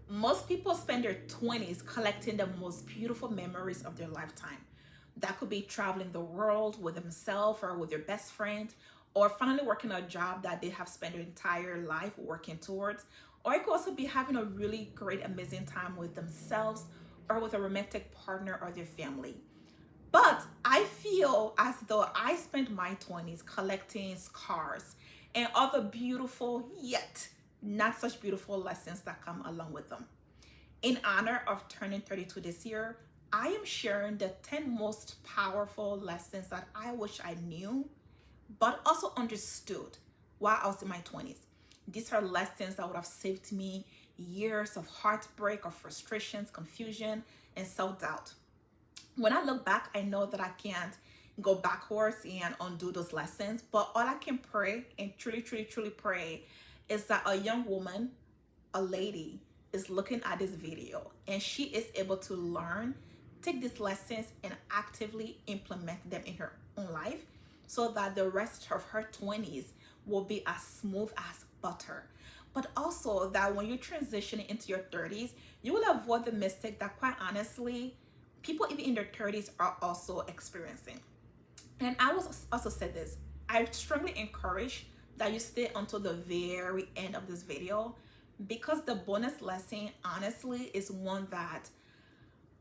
Most people spend their 20s collecting the most beautiful memories of their lifetime. That could be traveling the world with themselves or with their best friend, or finally working a job that they have spent their entire life working towards. Or it could also be having a really great, amazing time with themselves or with a romantic partner or their family. But I feel as though I spent my 20s collecting scars and other beautiful, yet not such beautiful lessons that come along with them. In honor of turning 32 this year, I am sharing the 10 most powerful lessons that I wish I knew, but also understood while I was in my 20s. These are lessons that would have saved me years of heartbreak, of frustrations, confusion, and self doubt. When I look back, I know that I can't go backwards and undo those lessons, but all I can pray and truly, truly, truly pray is that a young woman, a lady, is looking at this video and she is able to learn, take these lessons, and actively implement them in her own life so that the rest of her 20s will be as smooth as butter. But also that when you transition into your 30s, you will avoid the mistake that, quite honestly, people even in their 30s are also experiencing. And I was also said this. I strongly encourage that you stay until the very end of this video, because the bonus lesson honestly is one that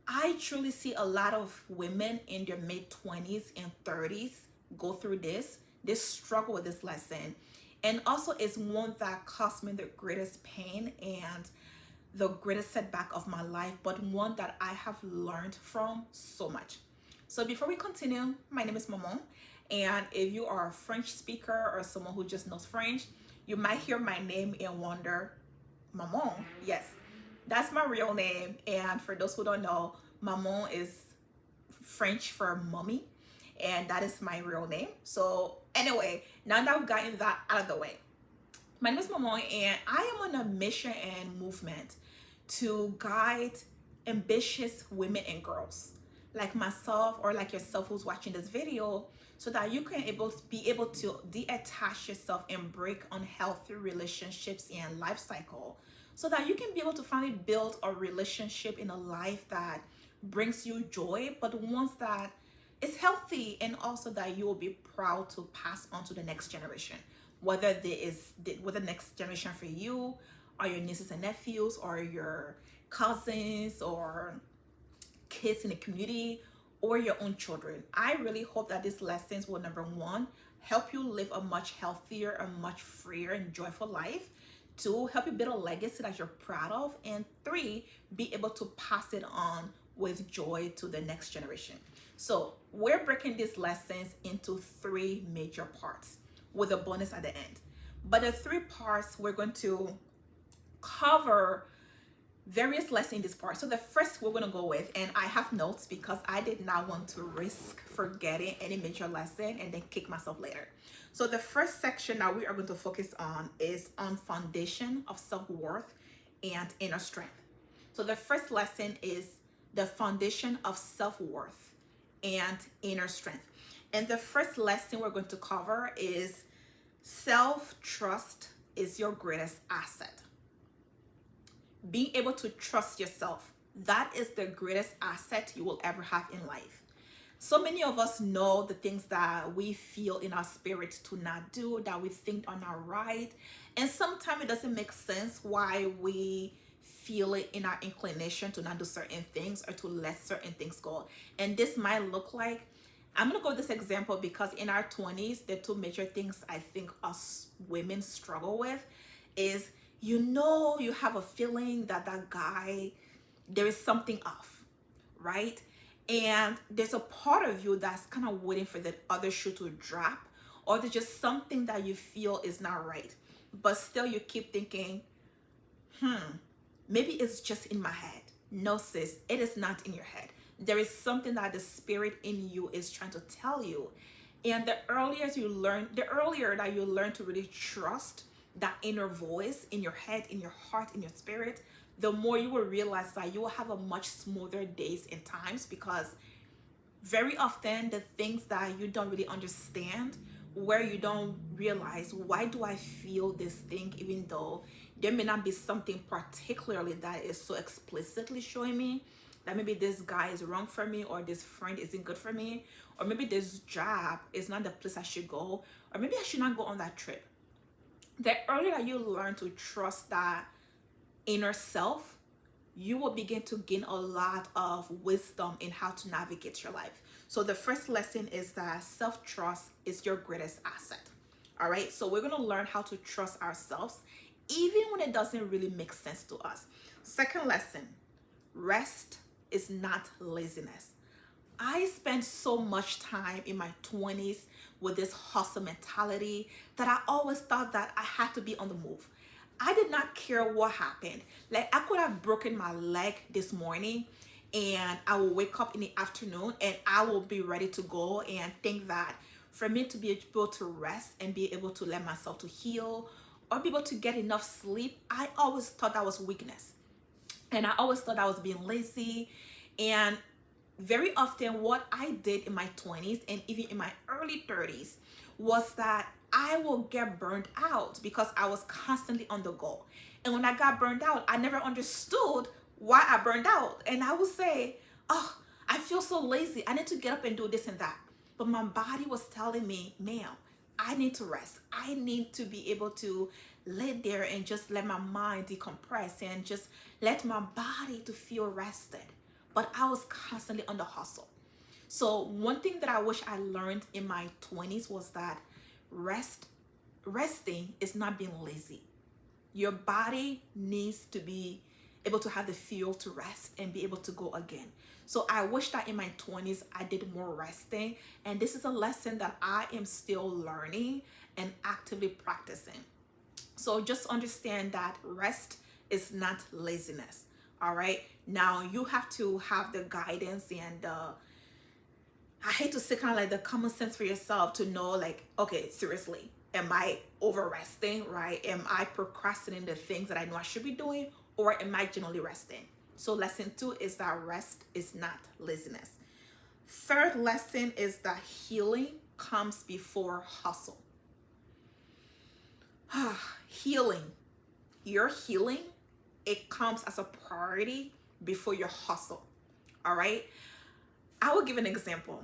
I truly see a lot of women in their mid 20s and 30s go through this. They struggle with this lesson. And also it's one that caused me the greatest pain and the greatest setback of my life, but one that I have learned from so much. So before we continue, my name is Maman, and if you are a French speaker or someone who just knows French, you might hear my name and wonder, Maman? Yes, that's my real name. And for those who don't know, Maman is French for mommy, and that is my real name. So anyway, now that I've gotten that out of the way, my name is Maman, and I am on a mission and movement to guide ambitious women and girls like myself or like yourself who's watching this video, so that you can be able to detach yourself and break unhealthy relationships and life cycle, so that you can be able to finally build a relationship in a life that brings you joy, but ones that is healthy, and also that you will be proud to pass on to the next generation, whether whether the next generation for you or your nieces and nephews or your cousins or kids in the community or your own children. I really hope that these lessons will, number one, help you live a much healthier, a much freer and joyful life. Two, help you build a legacy that you're proud of. And three, be able to pass it on with joy to the next generation. So we're breaking these lessons into three major parts with a bonus at the end. But the three parts, we're going to cover various lessons in this part. So the first we're going to go with, and I have notes because I did not want to risk forgetting any major lesson and then kick myself later. So the first section that we are going to focus on is on foundation of self-worth and inner strength. So the first lesson is the foundation of self-worth and inner strength. And the first lesson we're going to cover is self-trust is your greatest asset. Being able to trust yourself, that is the greatest asset you will ever have in life. So many of us know the things that we feel in our spirit to not do, that we think are not right. And sometimes it doesn't make sense why we feel it in our inclination to not do certain things or to let certain things go. And this might look like, I'm going to go with this example because in our 20s, the two major things I think us women struggle with is, you have a feeling that that guy, there is something off, right? And there's a part of you that's kind of waiting for the other shoe to drop, or there's just something that you feel is not right. But still you keep thinking, maybe it's just in my head. No, sis, it is not in your head. There is something that the spirit in you is trying to tell you. And the earlier that you learn to really trust that inner voice in your head, in your heart, in your spirit, the more you will realize that you will have a much smoother days and times, because very often the things that you don't really understand, where you don't realize, why do I feel this thing even though There may not be something particularly that is so explicitly showing me that maybe this guy is wrong for me, or this friend isn't good for me, or maybe this job is not the place I should go, or maybe I should not go on that trip. The earlier you learn to trust that inner self, you will begin to gain a lot of wisdom in how to navigate your life. So the first lesson is that self-trust is your greatest asset. All right, so we're going to learn how to trust ourselves even when it doesn't really make sense to us. Second lesson, rest is not laziness. I spent so much time in my 20s with this hustle mentality that I always thought that I had to be on the move. I did not care what happened. Like, I could have broken my leg this morning and I will wake up in the afternoon and I will be ready to go, and think that for me to be able to rest and be able to let myself to heal or be able to get enough sleep, I always thought that was weakness. And I always thought I was being lazy. And very often what I did in my 20s and even in my early 30s was that I will get burned out because I was constantly on the go. And when I got burned out, I never understood why I burned out. And I would say, oh, I feel so lazy. I need to get up and do this and that. But my body was telling me, ma'am, I need to rest. I need to be able to lay there and just let my mind decompress and just let my body to feel rested. But I was constantly on the hustle. So one thing that I wish I learned in my 20s was that resting is not being lazy. Your body needs to be able to have the fuel to rest and be able to go again. So I wish that in my 20s I did more resting, and this is a lesson that I am still learning and actively practicing. So just understand that rest is not laziness. All right, now you have to have the guidance and I hate to say kind of like the common sense for yourself to know, like, okay, seriously, am I over resting, right? Am I procrastinating the things that I know I should be doing, or am I generally resting? So lesson 2 is that rest is not laziness. Third lesson is that healing comes before hustle. Healing, your healing, it comes as a priority before your hustle. All right, I will give an example.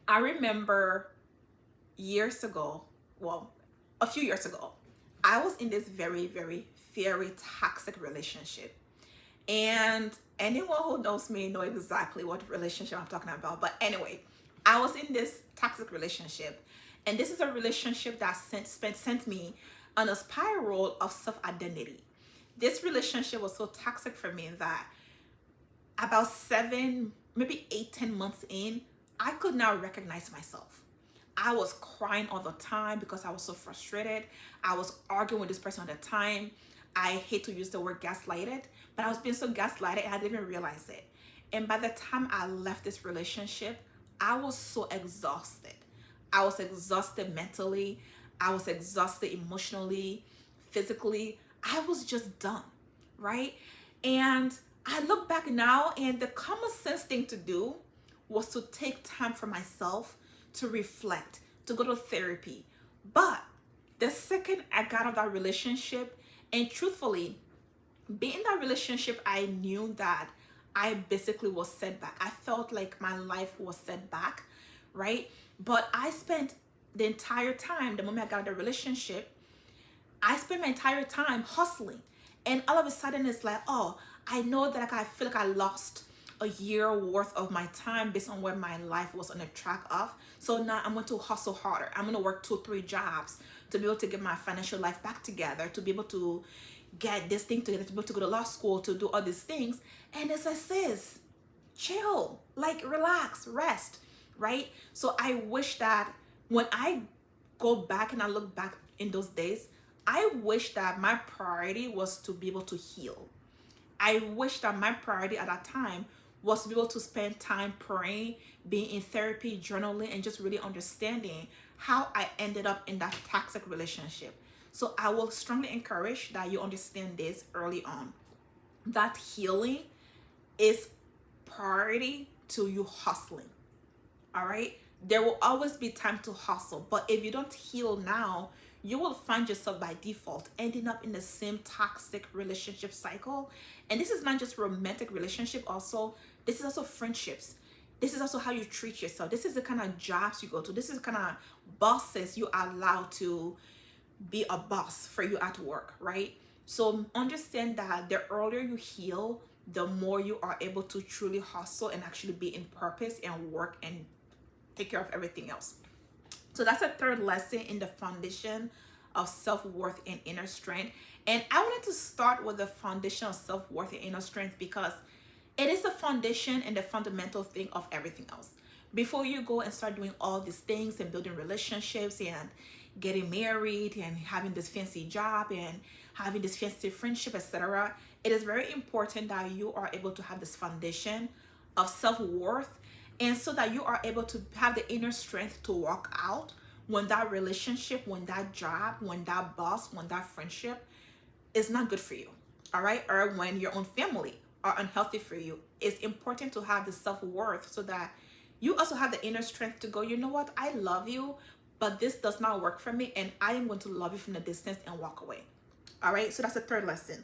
I remember years ago, well, a few years ago, I was in this very, very, very toxic relationship. And anyone who knows me know exactly what relationship I'm talking about. But anyway, I was in this toxic relationship. And this is a relationship that sent me on a spiral of self-identity. This relationship was so toxic for me that about 7, maybe 8, 10 months in, I could not recognize myself. I was crying all the time because I was so frustrated. I was arguing with this person all the time. I hate to use the word gaslighted, but I was being so gaslighted and I didn't even realize it. And by the time I left this relationship, I was so exhausted. I was exhausted mentally. I was exhausted emotionally, physically. I was just done, right? And I look back now, and the common sense thing to do was to take time for myself to reflect, to go to therapy. But the second I got out of that relationship, and truthfully, being in that relationship, I knew that I basically was set back. I felt like my life was set back, right? But I spent the entire time, the moment I got out of the relationship, I spent my entire time hustling. And all of a sudden it's like, oh, I know that I feel like I lost a year worth of my time based on where my life was on the track of. So now I'm going to hustle harder. I'm going to work 2, 3 jobs to be able to get my financial life back together, to be able to get this thing together, to be able to go to law school, to do all these things. And it's like, sis, chill, like relax, rest, right? So I wish that when I go back and I look back in those days, I wish that my priority was to be able to heal. I wish that my priority at that time was to be able to spend time praying, being in therapy, journaling, and just really understanding how I ended up in that toxic relationship. So I will strongly encourage that you understand this early on, that healing is priority to you hustling. All right, there will always be time to hustle, but if you don't heal now, you will find yourself by default ending up in the same toxic relationship cycle. And this is not just romantic relationship, also, this is also friendships. This is also how you treat yourself. This is the kind of jobs you go to. This is the kind of bosses you allow to be a boss for you at work, right? So understand that the earlier you heal, the more you are able to truly hustle and actually be in purpose and work and take care of everything else. So that's a third lesson in the foundation of self-worth and inner strength. And I wanted to start with the foundation of self-worth and inner strength because it is the foundation and the fundamental thing of everything else. Before you go and start doing all these things and building relationships and getting married and having this fancy job and having this fancy friendship, etc., it is very important that you are able to have this foundation of self-worth, and so that you are able to have the inner strength to walk out when that relationship, when that job, when that boss, when that friendship is not good for you, all right? Or when your own family are unhealthy for you. It's important to have the self-worth so that you also have the inner strength to go, you know what, I love you, but this does not work for me, and I am going to love you from the distance and walk away. All right, so that's the third lesson.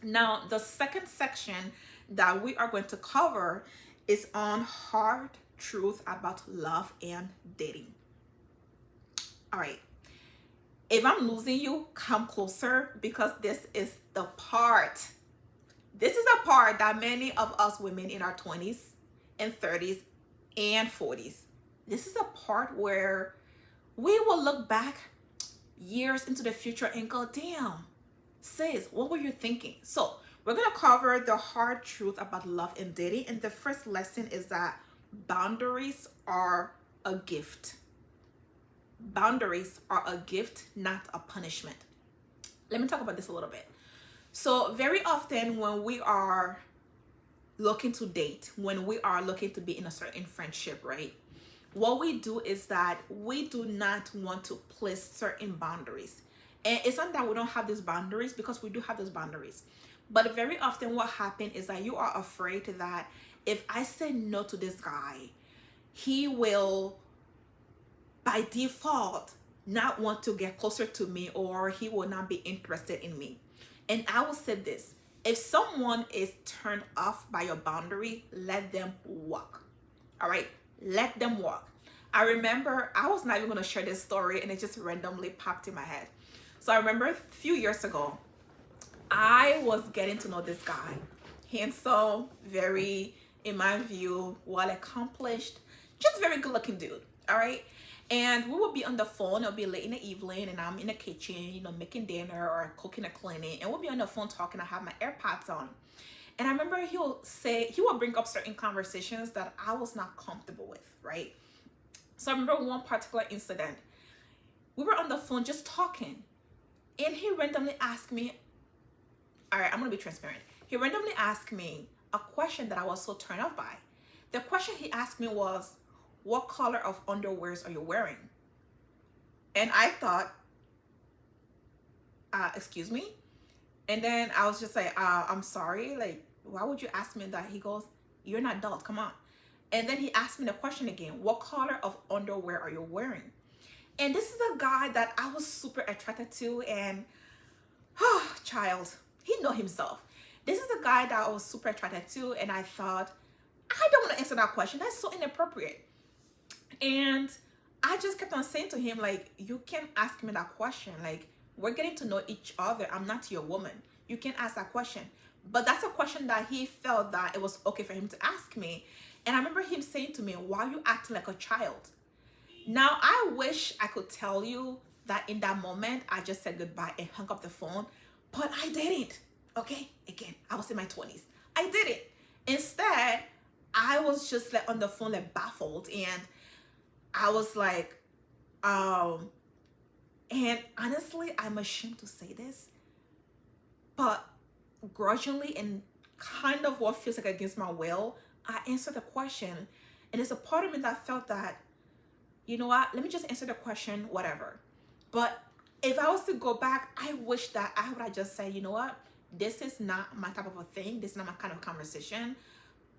Now, the second section that we are going to cover is on hard truth about love and dating. All right, if I'm losing you, come closer, because this is the part. This is a part that many of us women in our 20s and 30s and 40s, this is a part where we will look back years into the future and go, damn, sis, what were you thinking? So we're going to cover the hard truth about love and dating. And the first lesson is that boundaries are a gift. Boundaries are a gift, not a punishment. Let me talk about this a little bit. So very often when we are looking to date, when we are looking to be in a certain friendship, right? What we do is that we do not want to place certain boundaries. And it's not that we don't have these boundaries, because we do have those boundaries. But very often what happens is that you are afraid that if I say no to this guy, he will by default not want to get closer to me, or he will not be interested in me. And I will say this, if someone is turned off by your boundary, let them walk. All right, let them walk. I remember, I was not even going to share this story, and it just randomly popped in my head. So I remember a few years ago, I was getting to know this guy. Handsome, very, in my view, well accomplished, just very good looking dude. All right. And we would be on the phone. It'll be late in the evening, and I'm in the kitchen, you know, making dinner or cooking or cleaning, and we'll be on the phone talking. I have my AirPods on. And I remember he will bring up certain conversations that I was not comfortable with, right? So I remember one particular incident. We were on the phone just talking, and he randomly asked me, all right, I'm going to be transparent. He randomly asked me a question that I was so turned off by. The question he asked me was, what color of underwears are you wearing? And I thought, excuse me? And then I was just like, I'm sorry, like, why would you ask me that? He goes, you're an adult, come on. And then he asked me the question again, what color of underwear are you wearing? And this is a guy that I was super attracted to, and child, he know himself. This is a guy that I was super attracted to, and I thought, I don't want to answer that question. That's so inappropriate. And I just kept on saying to him, like, you can't ask me that question. Like, we're getting to know each other. I'm not your woman. You can't ask that question. But that's a question that he felt that it was okay for him to ask me. And I remember him saying to me, why are you acting like a child? Now, I wish I could tell you that in that moment, I just said goodbye and hung up the phone. But I didn't. Okay? Again, I was in my 20s. I didn't. Instead, I was just like on the phone, like baffled. And I was like, and honestly, I'm ashamed to say this, but grudgingly and kind of what feels like against my will, I answered the question. And there's a part of me that felt that, you know what, let me just answer the question, whatever. But if I was to go back, I wish that I would have just said, you know what, this is not my type of a thing. This is not my kind of conversation.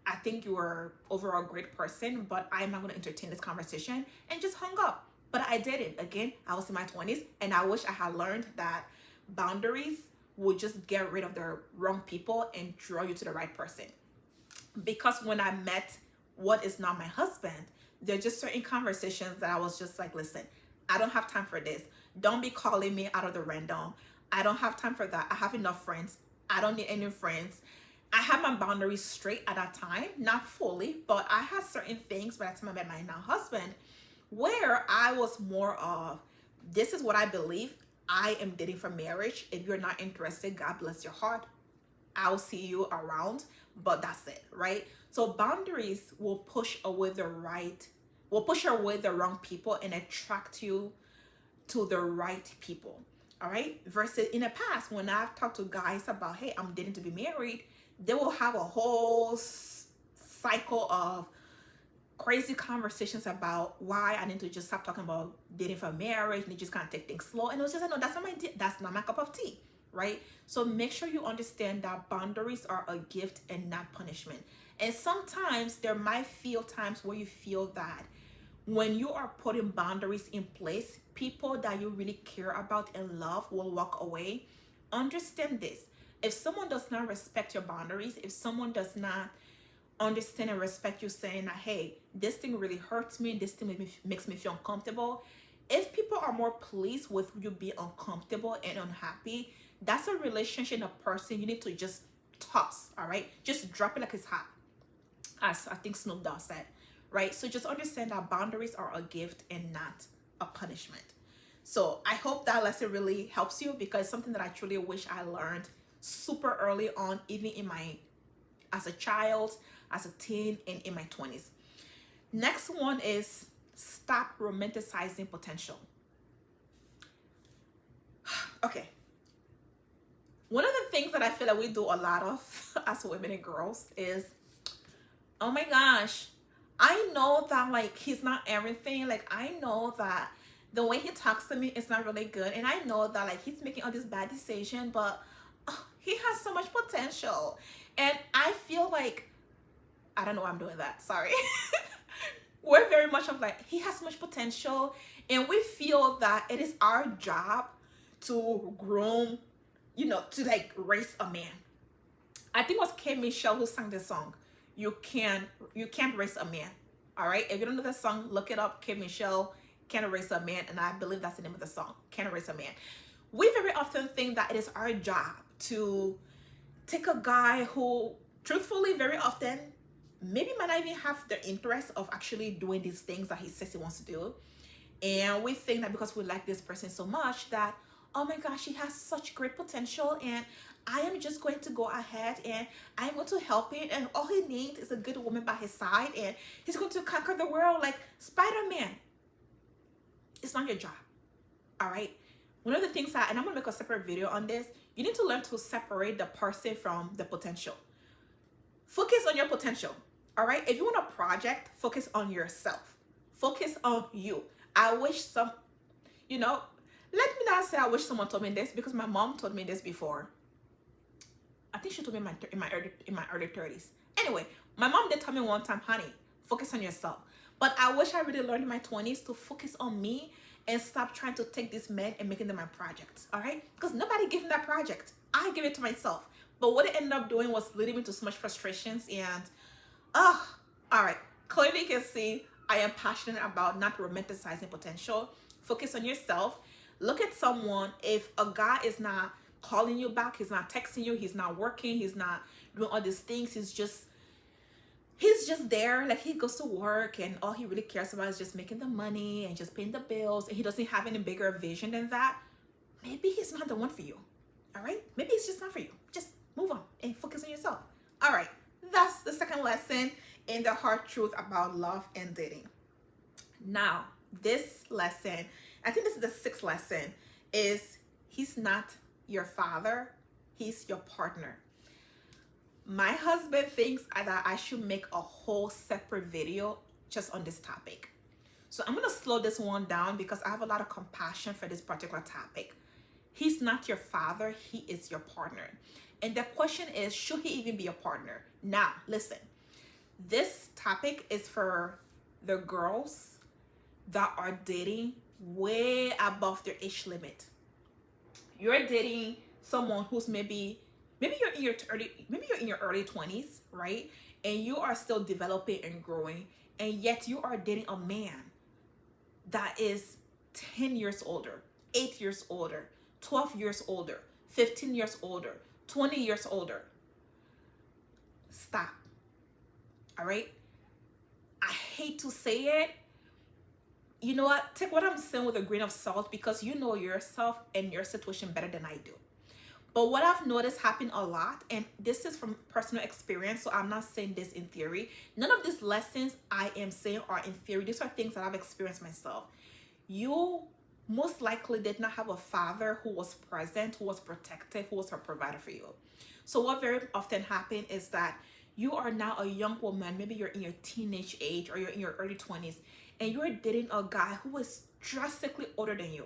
I think you are overall a great person, but I'm not going to entertain this conversation, and just hung up. But I didn't. Again, I was in my 20s, and I wish I had learned that boundaries would just get rid of the wrong people and draw you to the right person. Because when I met what is now my husband, there are just certain conversations that I was just like, listen, I don't have time for this. Don't be calling me out of the random. I don't have time for that. I have enough friends. I don't need any friends. I had my boundaries straight at that time, not fully, but I had certain things by the time I met my now husband where I was more of, this is what I believe. I am dating for marriage. If you're not interested, God bless your heart. I'll see you around, but that's it, right? So boundaries will push away the wrong people and attract you to the right people. All right. Versus in the past, when I've talked to guys about, hey, I'm dating to be married, they will have a whole cycle of crazy conversations about why I need to just stop talking about dating for marriage and just kind of take things slow. And it was just like, no, that's not my cup of tea, right? So make sure you understand that boundaries are a gift and not punishment. And sometimes there might feel times where you feel that when you are putting boundaries in place, people that you really care about and love will walk away. Understand this. If someone does not respect your boundaries, if someone does not understand and respect you saying that, hey, this thing really hurts me, this thing makes me feel uncomfortable. If people are more pleased with you being uncomfortable and unhappy, that's a relationship, a person you need to just toss, all right? Just drop it like it's hot, as I think Snoop Dogg said, right? So just understand that boundaries are a gift and not a punishment. So I hope that lesson really helps you, because it's something that I truly wish I learned super early on, even as a child, as a teen, and in my 20s. Next one is stop romanticizing potential. Okay. One of the things that I feel like we do a lot of as women and girls is, oh my gosh, I know that like he's not everything. Like I know that the way he talks to me is not really good. And I know that like he's making all this bad decision, but he has so much potential. And I feel like, I don't know why I'm doing that. Sorry. We're very much of like, he has so much potential. And we feel that it is our job to groom, to like raise a man. I think it was K. Michelle who sang this song. You can't raise a man. All right. If you don't know the song, look it up. K. Michelle, Can't Raise a Man. And I believe that's the name of the song. Can't Raise a Man. We very often think that it is our job to take a guy who, truthfully, very often, maybe might not even have the interest of actually doing these things that he says he wants to do. And we think that because we like this person so much that, oh my gosh, he has such great potential, and I am just going to go ahead and I'm going to help him, and all he needs is a good woman by his side, and he's going to conquer the world like Spider-Man. It's not your job. All right. One of the things and I'm going to make a separate video on this, you need to learn to separate the person from the potential. Focus on your potential. All right. If you want a project, focus on yourself. Focus on you. I wish let me not say I wish someone told me this, because my mom told me this before. I think she told me in my early 30s. Anyway, my mom did tell me one time, honey, focus on yourself. But I wish I really learned in my 20s to focus on me and stop trying to take these men and making them my projects. All right? Because nobody gave me that project. I gave it to myself. But what it ended up doing was leading me to so much frustrations. And, all right. Clearly you can see I am passionate about not romanticizing potential. Focus on yourself. Look at someone. If a guy is not calling you back, he's not texting you, he's not working, he's not doing all these things, he's just there, like he goes to work and all he really cares about is just making the money and just paying the bills, and he doesn't have any bigger vision than that, maybe he's not the one for you. All right, maybe it's just not for you. Just move on and focus on yourself. All right, that's the second lesson in the hard truth about love and dating. Now this lesson, I think this is the sixth lesson, is he's not your father, he's your partner. My husband thinks that I should make a whole separate video just on this topic. So I'm going to slow this one down because I have a lot of compassion for this particular topic. He's not your father, he is your partner. And the question is, should he even be a partner? Now, listen, this topic is for the girls that are dating way above their age limit. You're dating someone who's maybe you're in your early 20s, right? And you are still developing and growing, and yet you are dating a man that is 10 years older, 8 years older, 12 years older, 15 years older, 20 years older. Stop. All right? I hate to say it. You know what? Take what I'm saying with a grain of salt, because you know yourself and your situation better than I do. But what I've noticed happen a lot, and this is from personal experience, so I'm not saying this in theory. None of these lessons I am saying are in theory. These are things that I've experienced myself. You most likely did not have a father who was present, who was protective, who was a provider for you. So what very often happens is that you are now a young woman, maybe you're in your teenage age or you're in your early 20s, and you're dating a guy who is drastically older than you.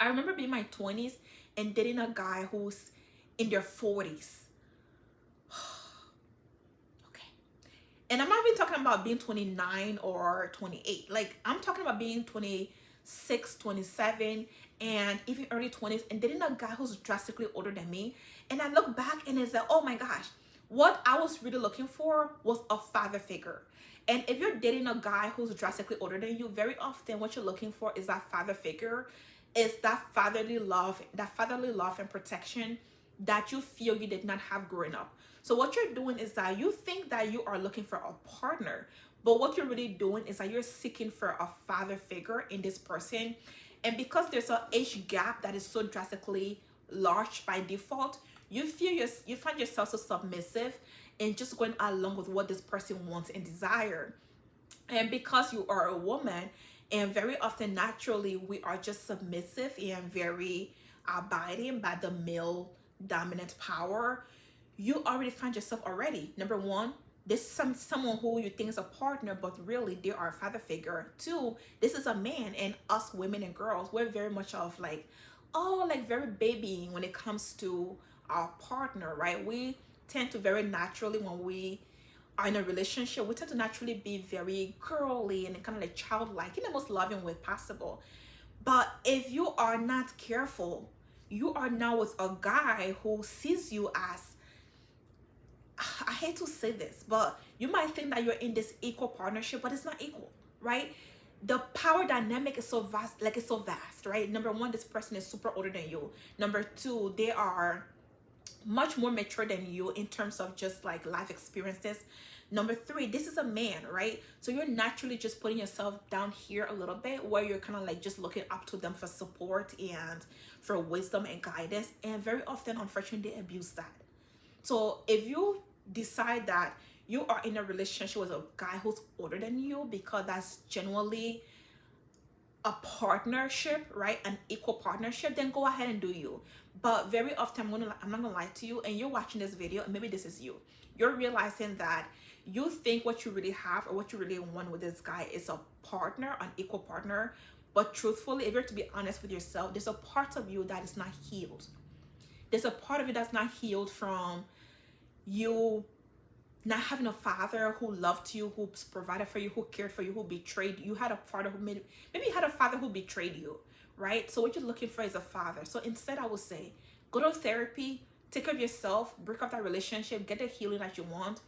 I remember being in my 20s and dating a guy who's in their 40s. Okay. And I'm not even talking about being 29 or 28. Like, I'm talking about being 26, 27, and even early 20s, and dating a guy who's drastically older than me. And I look back and it's like, oh my gosh, what I was really looking for was a father figure. And if you're dating a guy who's drastically older than you, very often what you're looking for is that father figure, is that fatherly love and protection that you feel you did not have growing up. So what you're doing is that you think that you are looking for a partner, but what you're really doing is that you're seeking for a father figure in this person. And because there's an age gap that is so drastically large by default, you find yourself so submissive and just going along with what this person wants and desire. And because you are a woman, and very often naturally we are just submissive and very abiding by the male dominant power, you already find yourself already, number one, this is someone who you think is a partner, but really they are a father figure. Two, this is a man, and us women and girls, we're very much of like, oh, like very babying when it comes to our partner, right? We tend to very naturally, when we are in a relationship, we tend to naturally be very girly and kind of like childlike in the most loving way possible. But if you are not careful, you are now with a guy who sees you as, I hate to say this, but you might think that you're in this equal partnership, but it's not equal, right? The power dynamic is so vast, like it's so vast, right? Number one, this person is super older than you. Number two, they are much more mature than you in terms of just like life experiences. Number three, this is a man, right? So you're naturally just putting yourself down here a little bit, where you're kind of like just looking up to them for support and for wisdom and guidance. And very often, unfortunately, they abuse that. So if you decide that you are in a relationship with a guy who's older than you because that's genuinely a partnership, right? An equal partnership, then go ahead and do you. But very often, I'm not gonna lie to you, and you're watching this video, and maybe this is you. You're realizing that you think what you really have or what you really want with this guy is a partner, an equal partner. But truthfully, if you're to be honest with yourself, there's a part of you that is not healed. There's a part of you that's not healed from you not having a father who loved you, who provided for you, who cared for you, who betrayed you. You had a father who maybe you had a father who betrayed you, right? So what you're looking for is a father. So instead, I would say, go to therapy, take care of yourself, break up that relationship, get the healing that you want,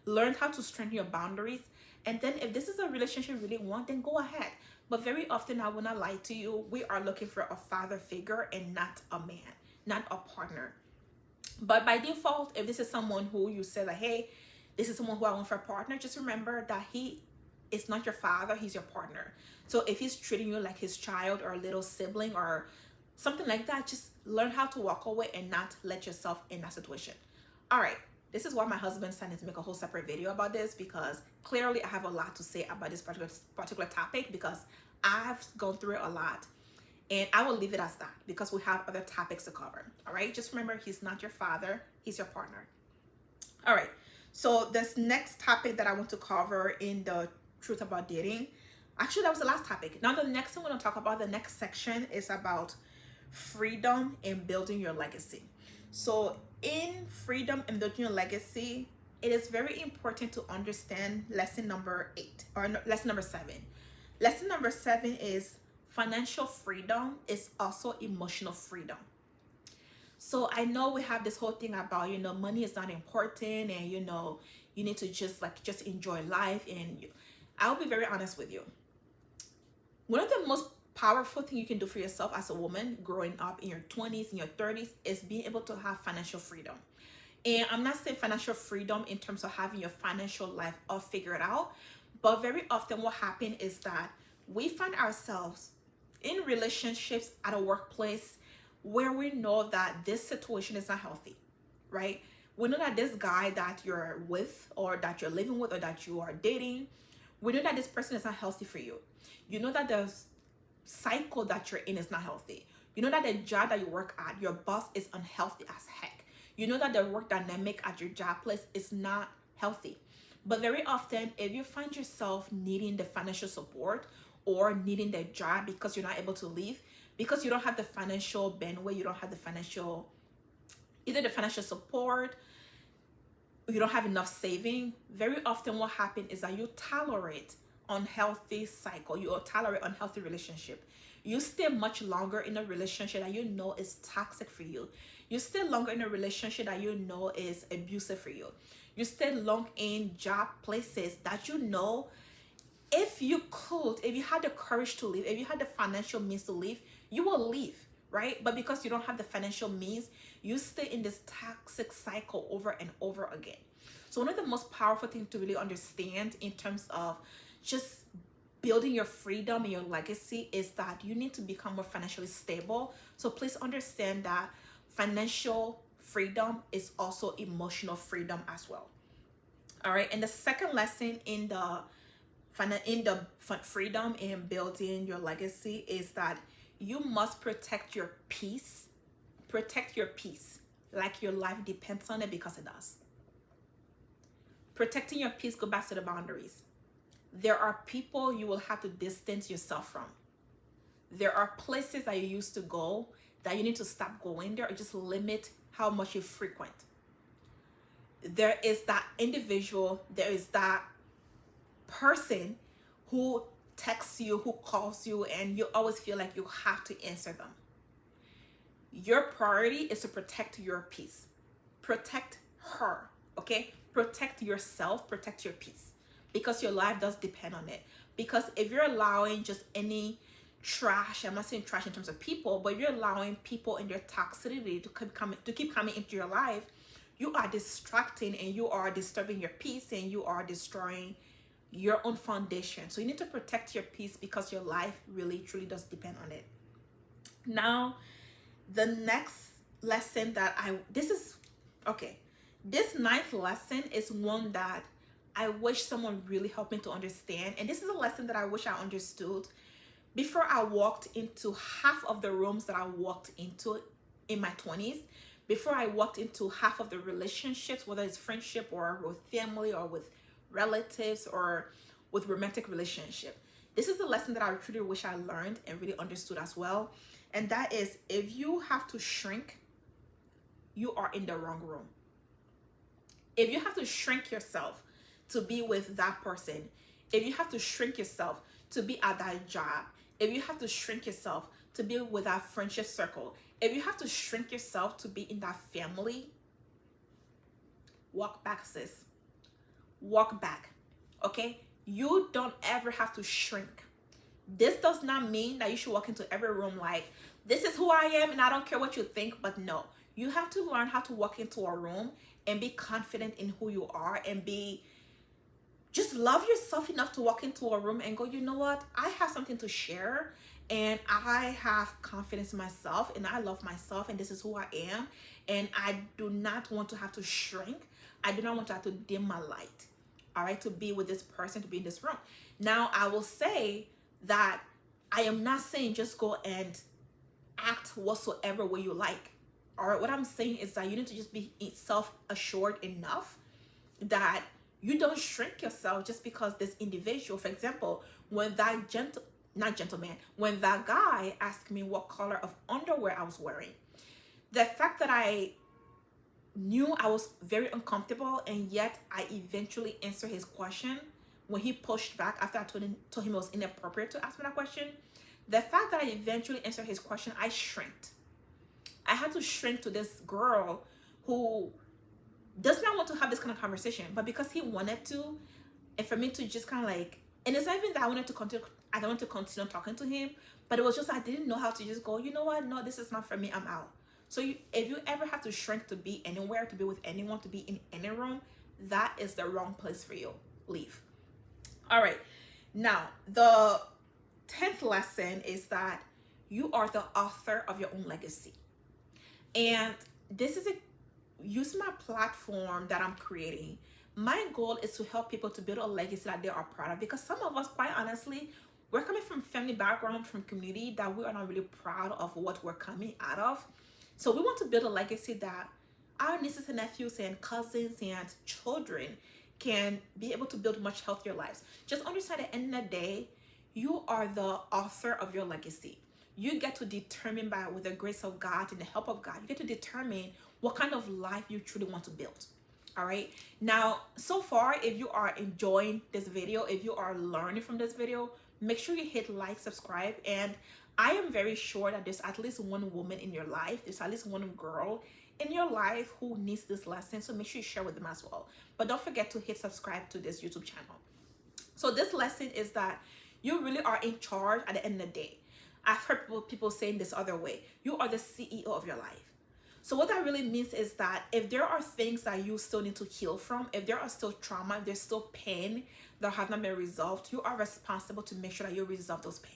learn how to strengthen your boundaries. And then if this is a relationship you really want, then go ahead. But very often, I will not lie to you, we are looking for a father figure and not a man, not a partner. But by default, if this is someone who you say like, hey, this is someone who I want for a partner, just remember that he is not your father, he's your partner. So if he's treating you like his child or a little sibling or something like that, just learn how to walk away and not let yourself in that situation. All right, this is why my husband decided to make a whole separate video about this, because clearly I have a lot to say about this particular topic, because I've gone through it a lot. And I will leave it as that because we have other topics to cover. All right, just remember, he's not your father, he's your partner. All right, so this next topic that I want to cover in the truth about dating, actually that was the last topic. Now the next thing we're going to talk about, the next section, is about freedom and building your legacy. So in freedom and building your legacy, it is very important to understand lesson number 8 or lesson number 7. Lesson number 7 is financial freedom is also emotional freedom. So I know we have this whole thing about, money is not important, and you need to just enjoy life. And I'll be very honest with you. One of the most powerful thing you can do for yourself as a woman growing up in your 20s, in your 30s, is being able to have financial freedom. And I'm not saying financial freedom in terms of having your financial life all figured out, but very often what happens is that we find ourselves in relationships at a workplace where we know that this situation is not healthy, right? We know that this guy that you're with, or that you're living with, or that you are dating, we know that this person is not healthy for you. You know that the cycle that you're in is not healthy. You know that the job that you work at, your boss is unhealthy as heck. You know that the work dynamic at your job place is not healthy. But very often, if you find yourself needing the financial support or needing the job because you're not able to leave, because you don't have the financial bandwidth, you don't have the financial, either the financial support, you don't have enough saving, very often what happens is that you tolerate unhealthy cycle, you tolerate unhealthy relationship. You stay much longer in a relationship that you know is toxic for you. You stay longer in a relationship that you know is abusive for you. You stay long in job places that you know, if you had the courage to leave, if you had the financial means to leave, you will leave, right? But because you don't have the financial means, you stay in this toxic cycle over and over again. So one of the most powerful things to really understand in terms of just building your freedom and your legacy is that you need to become more financially stable. So please understand that financial freedom is also emotional freedom as well. All right. And the second lesson in the freedom and building your legacy is that you must protect your peace. Protect your peace like your life depends on it, because it does. Protecting your peace goes back to the boundaries. There are people you will have to distance yourself from. There are places that you used to go that you need to stop going there, or just limit how much you frequent. There is that individual, there is that person who texts you, who calls you, and you always feel like you have to answer them. Your priority is to protect your peace. Protect her, okay? Protect yourself, protect your peace, because your life does depend on it. Because if you're allowing just any trash, I'm not saying trash in terms of people, but if you're allowing people in their toxicity to keep coming into your life, you are distracting and you are disturbing your peace, and you are destroying your own foundation. So you need to protect your peace, because your life really truly does depend on it. Now, the next lesson that this ninth lesson is one that I wish someone really helped me to understand. And this is a lesson that I wish I understood before I walked into half of the rooms that I walked into in my 20s, before I walked into half of the relationships, whether it's friendship or with family or with relatives or with romantic relationship. This is the lesson that I truly wish I learned and really understood as well. And that is, if you have to shrink, you are in the wrong room. If you have to shrink yourself to be with that person, if you have to shrink yourself to be at that job, if you have to shrink yourself to be with that friendship circle, if you have to shrink yourself to be in that family, walk back, sis. Walk back, okay? You don't ever have to shrink. This does not mean that you should walk into every room like, this is who I am and I don't care what you think. But no, you have to learn how to walk into a room and be confident in who you are, and just love yourself enough to walk into a room and go, you know what? I have something to share, and I have confidence in myself, and I love myself, and this is who I am. And I do not want to have to shrink. I do not want to have to dim my light, all right, to be with this person, to be in this room. Now, I will say that I am not saying just go and act whatsoever way you like. All right, what I'm saying is that you need to just be self-assured enough that you don't shrink yourself just because this individual, for example, when that when that guy asked me what color of underwear I was wearing, the fact that I knew I was very uncomfortable, and yet I eventually answered his question when he pushed back after I told him it was inappropriate to ask me that question, The fact that I eventually answered his question, I shrinked. I had to shrink to this girl who does not want to have this kind of conversation, but because he wanted to, and for me to just kind of like, and it's not even that I wanted to continue, I don't want to continue talking to him, but it was just I didn't know how to just go, you know what, no, this is not for me, I'm out. So if you ever have to shrink to be anywhere, to be with anyone, to be in any room, that is the wrong place for you. Leave. All right. Now, the 10th lesson is that you are the author of your own legacy. And this is using my platform that I'm creating. My goal is to help people to build a legacy that they are proud of, because some of us, quite honestly, we're coming from family background, from community that we are not really proud of what we're coming out of. So we want to build a legacy that our nieces and nephews and cousins and children can be able to build much healthier lives. Just understand at the end of the day, you are the author of your legacy. You get to determine, with the grace of God and the help of God, you get to determine what kind of life you truly want to build. All right. Now, so far, if you are enjoying this video, if you are learning from this video, make sure you hit like, subscribe, and I am very sure that there's at least one woman in your life, there's at least one girl in your life who needs this lesson. So make sure you share with them as well. But don't forget to hit subscribe to this YouTube channel. So this lesson is that you really are in charge at the end of the day. I've heard people saying this other way. You are the CEO of your life. So what that really means is that if there are things that you still need to heal from, if there are still trauma, if there's still pain that have not been resolved, you are responsible to make sure that you resolve those pain.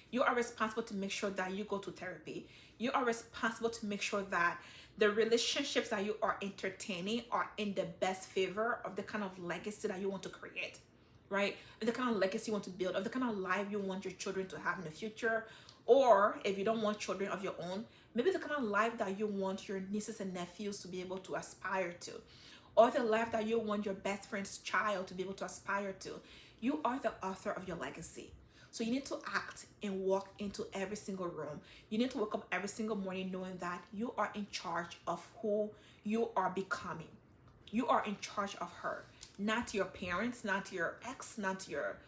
You are responsible to make sure that you go to therapy. You are responsible to make sure that the relationships that you are entertaining are in the best favor of the kind of legacy that you want to create, right? The kind of legacy you want to build, of the kind of life you want your children to have in the future. Or if you don't want children of your own, maybe the kind of life that you want your nieces and nephews to be able to aspire to, or the life that you want your best friend's child to be able to aspire to. You are the author of your legacy. So you need to act and walk into every single room. You need to wake up every single morning knowing that you are in charge of who you are becoming. You are in charge of her, not your parents, not your ex, not your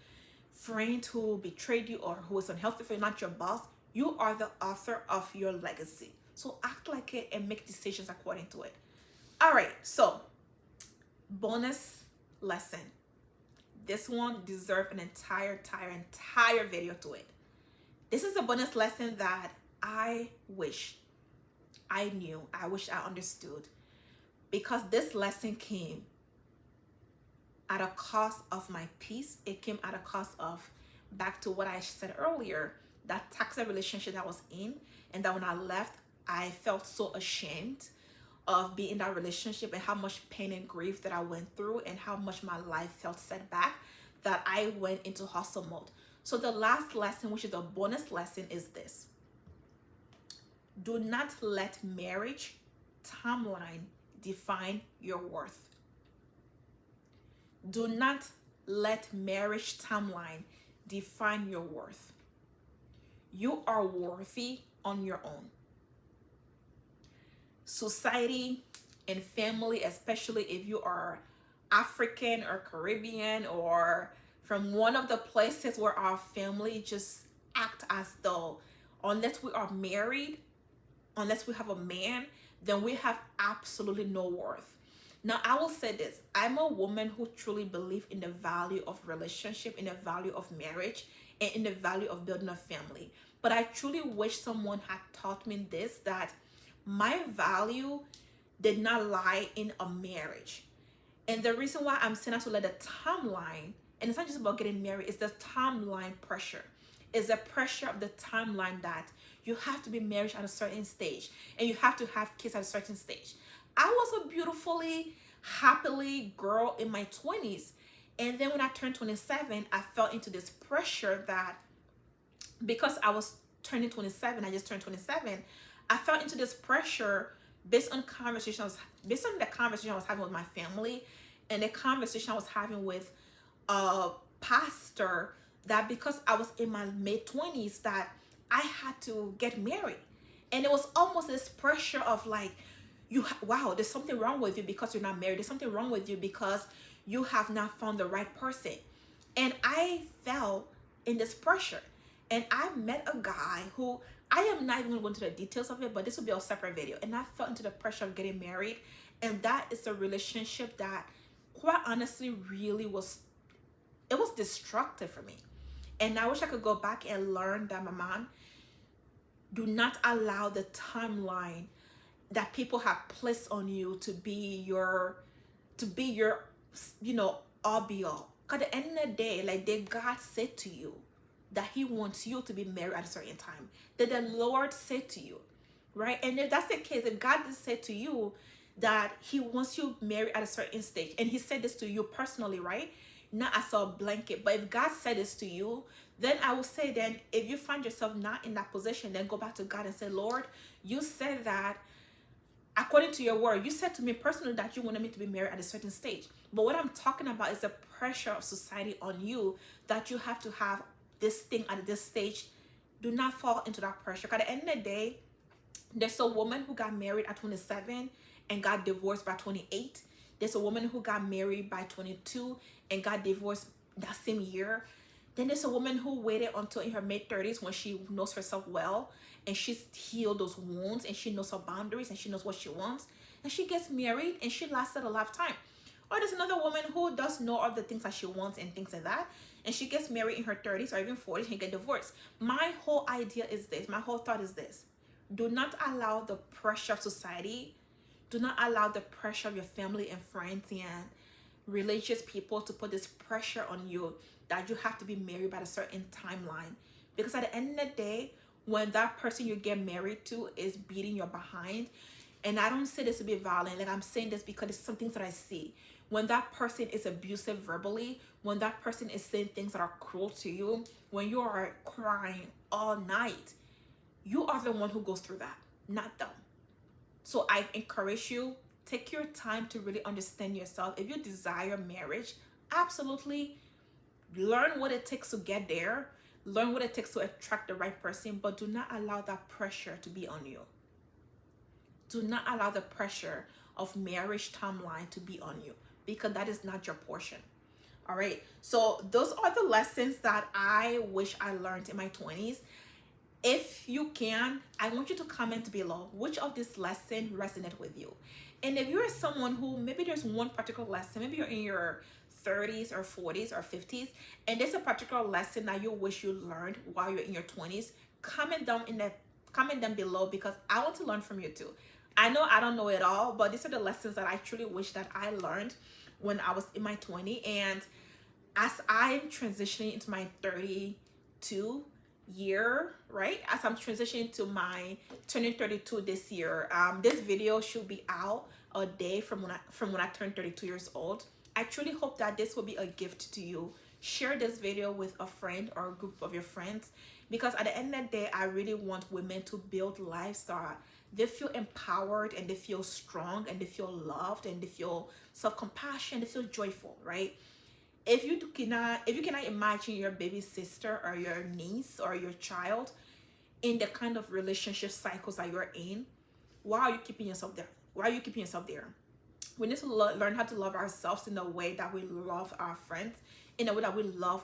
friend who betrayed you or who was unhealthy for you, not your boss. You are the author of your legacy. So act like it and make decisions according to it. All right, so bonus lesson. This one deserves an entire video to it. This is a bonus lesson that I wish I knew, I wish I understood, because this lesson came at a cost of my peace. It came at a cost of, back to what I said earlier, that toxic relationship that I was in, and that when I left, I felt so ashamed of being in that relationship and how much pain and grief that I went through and how much my life felt set back, that I went into hustle mode. So the last lesson, which is a bonus lesson, is this. Do not let marriage timeline define your worth. Do not let marriage timeline define your worth. You are worthy on your own. Society and family, especially if you are African or Caribbean or from one of the places where our family just act as though, unless we are married, unless we have a man, then we have absolutely no worth. Now, I will say this. I'm a woman who truly believes in the value of relationship, in the value of marriage, and in the value of building a family. But I truly wish someone had taught me this, that my value did not lie in a marriage. And the reason why I'm saying I to let the timeline, and it's not just about getting married, it's the timeline pressure. It's the pressure of the timeline that you have to be married at a certain stage and you have to have kids at a certain stage. I was a beautifully, happily girl in my 20s. And then when I turned 27, I fell into this pressure that because I was turning 27, I just turned 27, I fell into this pressure based on the conversation I was having with my family and the conversation I was having with a pastor, that because I was in my mid-20s that I had to get married. And it was almost this pressure of like, wow, there's something wrong with you because you're not married. There's something wrong with you because you have not found the right person. And I fell in this pressure. And I met a guy who, I am not even going to go into the details of it, but this will be a separate video. And I fell into the pressure of getting married. And that is a relationship that, quite honestly, really was, it was destructive for me. And I wish I could go back and learn that, my man, do not allow the timeline that people have placed on you to be your, you know, all be all. Because at the end of the day, like, did God say to you that he wants you to be married at a certain time? Did the Lord say to you, right? And if that's the case, if God did say to you that he wants you married at a certain stage, and he said this to you personally, right? Not as a blanket, but if God said this to you, then I will say, then if you find yourself not in that position, then go back to God and say, Lord, you said that according to your word, you said to me personally that you wanted me to be married at a certain stage. But what I'm talking about is the pressure of society on you that you have to have this thing at this stage. Do not fall into that pressure. Because at the end of the day, there's a woman who got married at 27 and got divorced by 28. There's a woman who got married by 22 and got divorced that same year. Then there's a woman who waited until in her mid-30s when she knows herself well and she's healed those wounds and she knows her boundaries and she knows what she wants. And she gets married and she lasted a lifetime. Or there's another woman who does know all the things that she wants and things like that. And she gets married in her 30s or even 40s and get divorced. My whole idea is this. My whole thought is this. Do not allow the pressure of society. Do not allow the pressure of your family and friends and religious people to put this pressure on you that you have to be married by a certain timeline. Because at the end of the day, when that person you get married to is beating your behind, and I don't say this to be violent, like I'm saying this because it's some things that I see. When that person is abusive verbally, when that person is saying things that are cruel to you, when you are crying all night, you are the one who goes through that, not them. So I encourage you, take your time to really understand yourself. If you desire marriage, absolutely learn what it takes to get there. Learn what it takes to attract the right person, but do not allow that pressure to be on you. Do not allow the pressure of marriage timeline to be on you, because that is not your portion. All right. So those are the lessons that I wish I learned in my 20s. If you can, I want you to comment below which of this lesson resonated with you. And if you're someone who maybe there's one particular lesson, maybe you're in your 30s or 40s or 50s, and there's a particular lesson that you wish you learned while you're in your 20s, comment down below, because I want to learn from you too. I know I don't know it all, but these are the lessons that I truly wish that I learned when I was in my 20s. And as I'm transitioning into my 32 year, right, as I'm transitioning to my turning 32 this year, this video should be out a day from when I turned 32 years old. I truly hope that this will be a gift to you. Share this video with a friend or a group of your friends, because at the end of the day, I really want women to build lives that they feel empowered and they feel strong and they feel loved and they feel self-compassion, they feel joyful, right? If you cannot imagine your baby sister or your niece or your child in the kind of relationship cycles that you're in, why are you keeping yourself there? Why are you keeping yourself there? We need to learn how to love ourselves in the way that we love our friends, in the way that we love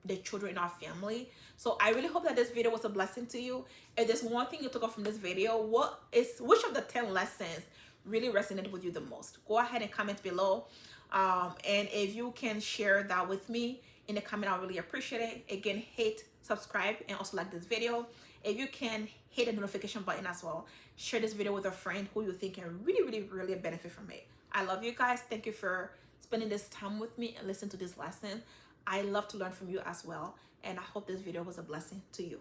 the children in our family. So I really hope that this video was a blessing to you. If there's one thing you took off from this video, which of the 10 lessons really resonated with you the most? Go ahead and comment below. And if you can share that with me in the comment, I really appreciate it. Again, hit subscribe and also like this video. If you can, hit the notification button as well. Share this video with a friend who you think can really benefit from it. I love you guys. Thank you for spending this time with me and listen to this lesson. I love to learn from you as well. And I hope this video was a blessing to you.